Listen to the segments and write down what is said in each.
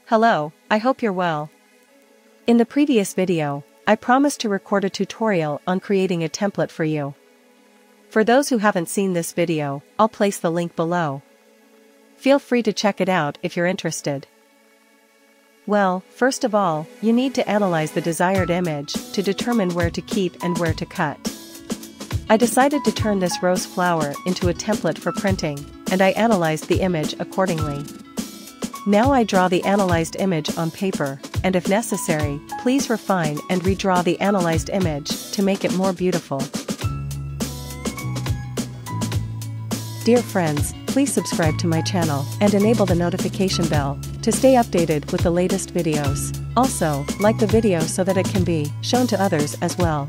Hello, I hope you're well. In the previous video, I promised to record a tutorial on creating a template for you. For those who haven't seen this video, I'll place the link below. Feel free to check it out if you're interested. Well, first of all, you need to analyze the desired image to determine where to keep and where to cut. I decided to turn this rose flower into a template for printing, and I analyzed the image accordingly. Now I draw the analyzed image on paper, and if necessary, please refine and redraw the analyzed image to make it more beautiful. Dear friends, please subscribe to my channel and enable the notification bell to stay updated with the latest videos. Also, like the video so that it can be shown to others as well.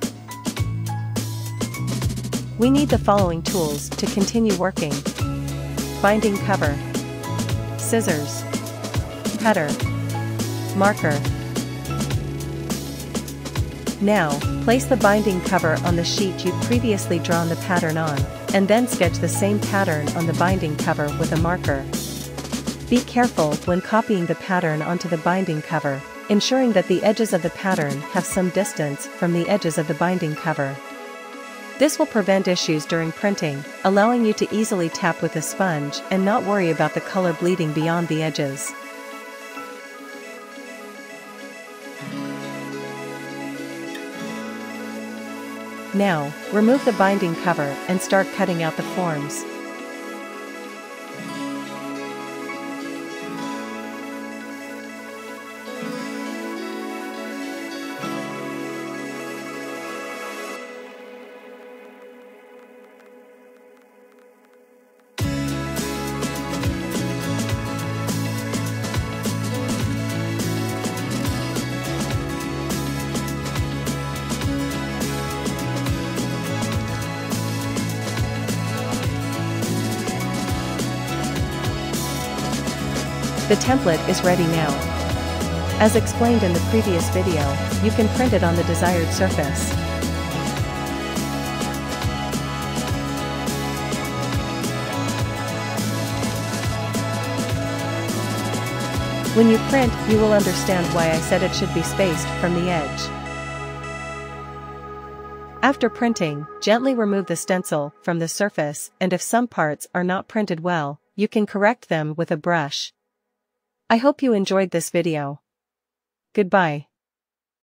We need the following tools to continue working: binding cover, scissors, cutter, marker. Now, place the binding cover on the sheet you've previously drawn the pattern on, and then sketch the same pattern on the binding cover with a marker. Be careful when copying the pattern onto the binding cover, ensuring that the edges of the pattern have some distance from the edges of the binding cover. This will prevent issues during printing, allowing you to easily tap with a sponge and not worry about the color bleeding beyond the edges. Now, remove the binding cover and start cutting out the forms. The template is ready now. As explained in the previous video, you can print it on the desired surface. When you print, you will understand why I said it should be spaced from the edge. After printing, gently remove the stencil from the surface, and if some parts are not printed well, you can correct them with a brush. I hope you enjoyed this video. Goodbye.